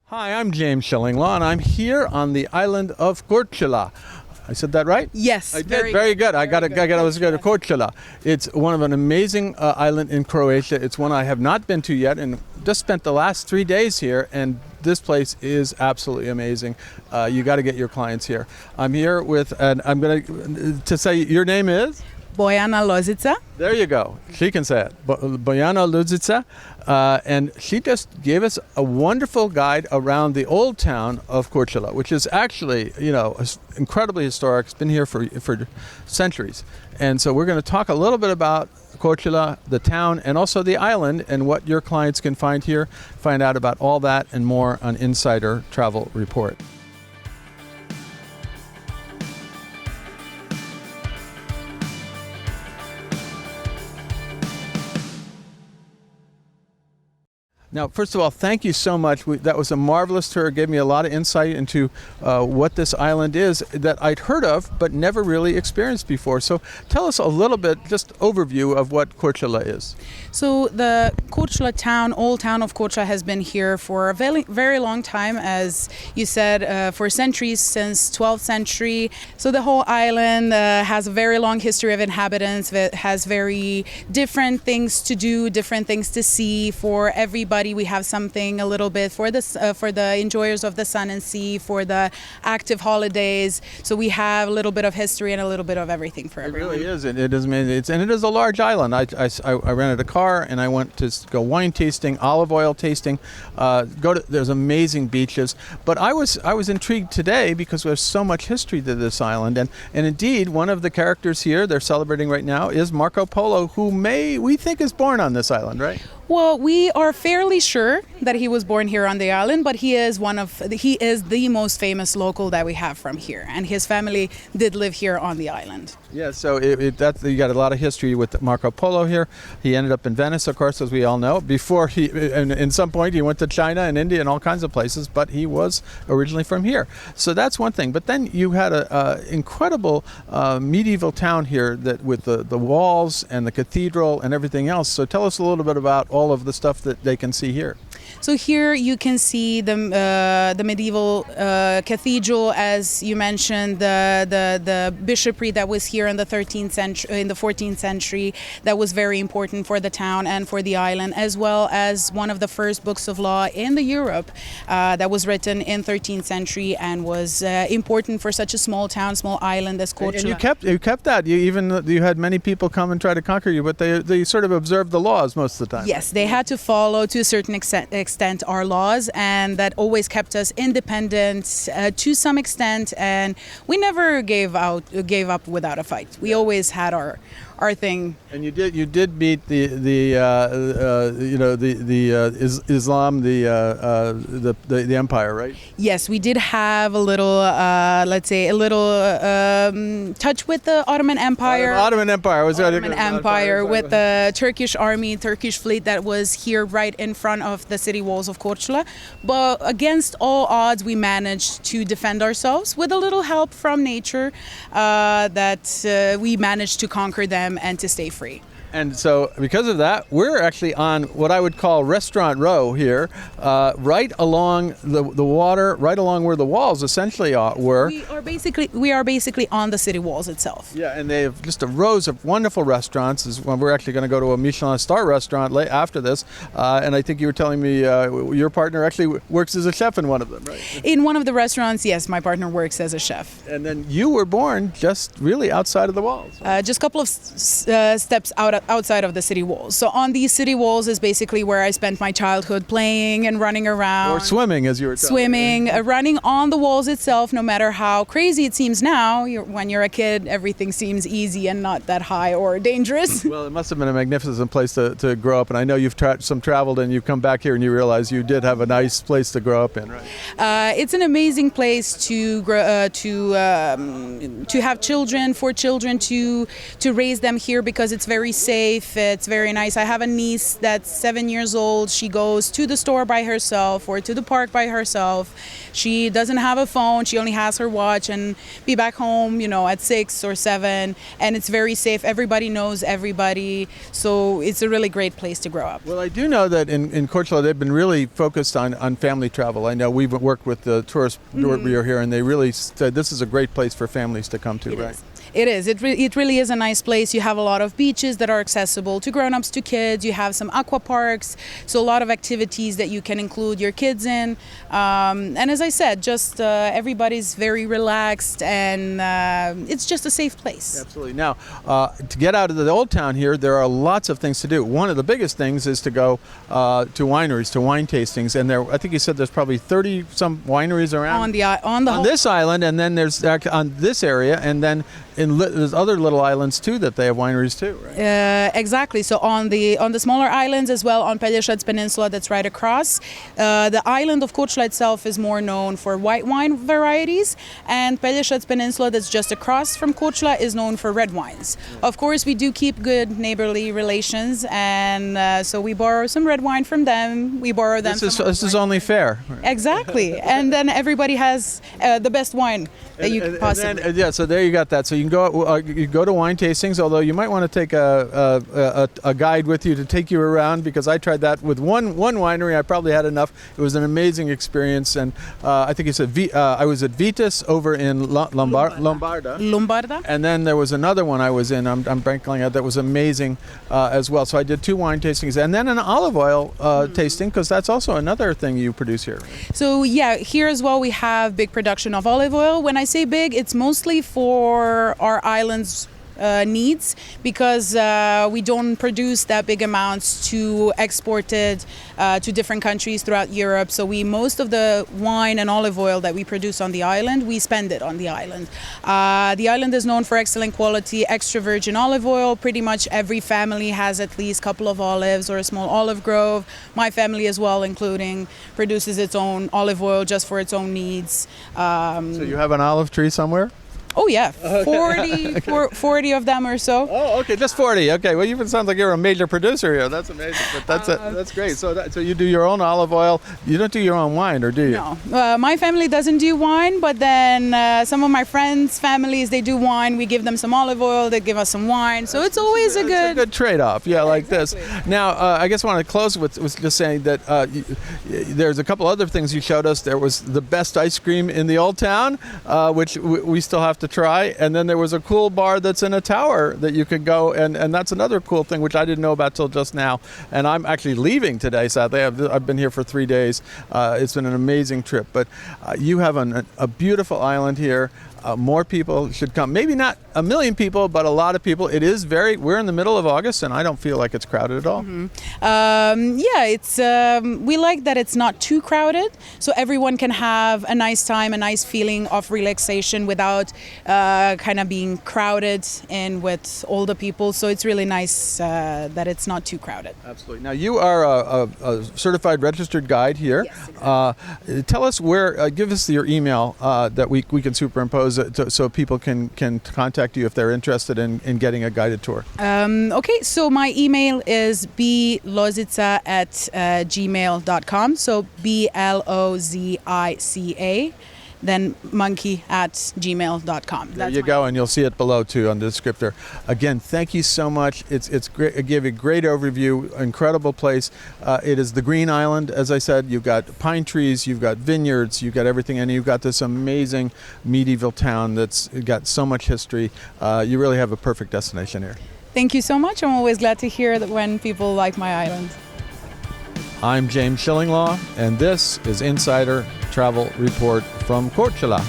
Hi, I'm James Shillinglaw, and I'm here on the island of Korcula. I said that right? Yes. I did. Very good. I was going to Korcula. It's one of an amazing island in Croatia. It's one I have not been to yet, and just spent the last 3 days here, and this place is absolutely amazing. You got to get your clients here. I'm here with, and I'm going to say your name is? Bojana Lozica. There you go. She can say it. Bojana Lozica. And she just gave us a wonderful guide around the old town of Korcula, which is actually, incredibly historic. It's been here for centuries. And so we're going to talk a little bit about Korcula, the town, and also the island, and what your clients can find here. Find out about all that and more on Insider Travel Report. Now, first of all, thank you so much. That was a marvelous tour. It gave me a lot of insight into what this island is that I'd heard of but never really experienced before. So tell us a little bit, just overview of what Korcula is. So the Korcula town, old town of Korcula, has been here for a very, very long time, as you said, for centuries, since 12th century. So the whole island has a very long history of inhabitants. It has very different things to do, different things to see for everybody. We have something a little bit for the enjoyers of the sun and sea, for the active holidays. So we have a little bit of history and a little bit of everything for everyone. It really is. It is amazing. And it is a large island. I rented a car and I went to go wine tasting, olive oil tasting. There's amazing beaches. But I was intrigued today because there's so much history to this island. And indeed, one of the characters here they're celebrating right now is Marco Polo, who we think is born on this island, right? Well, we are fairly sure that he was born here on the island, but he is the most famous local that we have from here, and his family did live here on the island. Yeah, so you got a lot of history with Marco Polo here. He ended up in Venice, of course, as we all know. Before in some point, he went to China and India and all kinds of places, but he was originally from here. So that's one thing. But then you had an incredible medieval town here with the walls and the cathedral and everything else. So tell us a little bit about all of the stuff that they can see here. So here you can see the medieval cathedral, as you mentioned, the bishopry that was here in the 13th century, in the 14th century, that was very important for the town and for the island, as well as one of the first books of law in Europe that was written in 13th century and was important for such a small town, small island as Korcula. And you kept that. You had many people come and try to conquer you, but they sort of observed the laws most of the time. Yes, they had to follow to a certain extent our laws, and that always kept us independent to some extent, and we never gave up without a fight. We always had our thing. And you did beat the Islam, the empire, right? Yes, we did have a little touch with the Ottoman Empire. Ottoman Empire with the Turkish army, Turkish fleet that was here right in front of the city walls of Korcula. But against all odds, we managed to defend ourselves with a little help from nature. We managed to conquer them and to stay free. And so because of that, we're actually on what I would call Restaurant Row here, right along the water, right along where the walls essentially were. We are basically on the city walls itself. Yeah, and they have just a rows of wonderful restaurants. We're actually going to go to a Michelin star restaurant after this. And I think you were telling me your partner actually works as a chef in one of them, right? In one of the restaurants, yes, my partner works as a chef. And then you were born just really outside of the walls. Just a couple of steps outside of the city walls. So on these city walls is basically where I spent my childhood playing and running around. Or swimming, as you were telling me. Running on the walls itself, no matter how crazy it seems now. When you're a kid, everything seems easy and not that high or dangerous. Well, it must have been a magnificent place to grow up. And I know you've traveled and you've come back here and you realize you did have a nice place to grow up in, right? It's an amazing place to grow, to have children, for children to raise them here, because it's very safe. safe. It's very nice. I have a niece that's 7 years old. She goes to the store by herself or to the park by herself. She doesn't have a phone. She only has her watch and be back home, at 6 or 7. And it's very safe. Everybody knows everybody. So it's a really great place to grow up. Well, I do know that in Korcula they've been really focused on family travel. I know we've worked with the tourist bureau here, and they really said this is a great place for families to come to, right? It is. It really is a nice place. You have a lot of beaches that are accessible to grown-ups, to kids. You have some aqua parks, so a lot of activities that you can include your kids in. And as I said, just everybody's very relaxed, and it's just a safe place. Absolutely. Now, to get out of the old town here, there are lots of things to do. One of the biggest things is to go to wineries, to wine tastings, and I think you said there's probably 30 some wineries around on this island, and then there's on this area, and then there's other little islands too that they have wineries too, right? Exactly. So on the smaller islands as well, on Pelješac Peninsula that's right across, the island of Korcula itself is more known for white wine varieties, and Pelješac Peninsula that's just across from Korcula is known for red wines. Of course, we do keep good neighborly relations, and so we borrow some red wine from them. We borrow them. This is only fair. Exactly, and then everybody has the best wine that you could possibly. And then, so there you got that. So you can go to wine tastings, although you might want to take a guide with you to take you around, because I tried that with one winery. I probably had enough. It was an amazing experience, and I think you said I was at Vitas over in Lombarda. And then there was another one I was in. I'm blanking out. That was amazing as well. So I did 2 wine tastings, and then an olive oil tasting, because that's also another thing you produce here. So yeah, here as well we have big production of olive oil. When I say big, it's mostly for our island's needs, because we don't produce that big amounts to export it to different countries throughout Europe. So most of the wine and olive oil that we produce on the island, we spend it on the island. The island is known for excellent quality, extra virgin olive oil. Pretty much every family has at least a couple of olives or a small olive grove. My family as well, including, produces its own olive oil just for its own needs. So you have an olive tree somewhere? Oh yeah, 40 of them or so. Oh, okay, just 40. Okay, well, you sound like you're a major producer here. That's amazing. But that's great. So you do your own olive oil. You don't do your own wine, or do you? No, my family doesn't do wine, but then some of my friends' families, they do wine. We give them some olive oil. They give us some wine. So it's always a good trade-off. Yeah, like this. Now, I guess I want to close with just saying that there's a couple other things you showed us. There was the best ice cream in the old town, which we still have to try, and then there was a cool bar that's in a tower that you could go, and that's another cool thing which I didn't know about till just now, and I'm actually leaving today, sadly. I've been here for 3 days. It's been an amazing trip, but you have a beautiful island here. More people should come. Maybe not 1 million people, but a lot of people. We're in the middle of August, and I don't feel like it's crowded at all. Mm-hmm. It's we like that it's not too crowded, so everyone can have a nice time, a nice feeling of relaxation without kind of being crowded in with older people. So it's really nice that it's not too crowded. Absolutely. Now, you are a certified registered guide here. Yes, tell us where, give us your email that we can superimpose so people can contact you if they're interested in getting a guided tour. Okay, so my email is blozica@gmail.com. So BLOZICA, then monkey@gmail.com. There you go, and you'll see it below too on the descriptor. Again, thank you so much. It's great. It gave a great overview. Incredible place. It is the Green Island, as I said. You've got pine trees, you've got vineyards, you've got everything, and you've got this amazing medieval town that's got so much history. You really have a perfect destination here. Thank you so much. I'm always glad to hear that when people like my island. I'm James Schillinglaw, and this is Insider Travel Report from Korcula.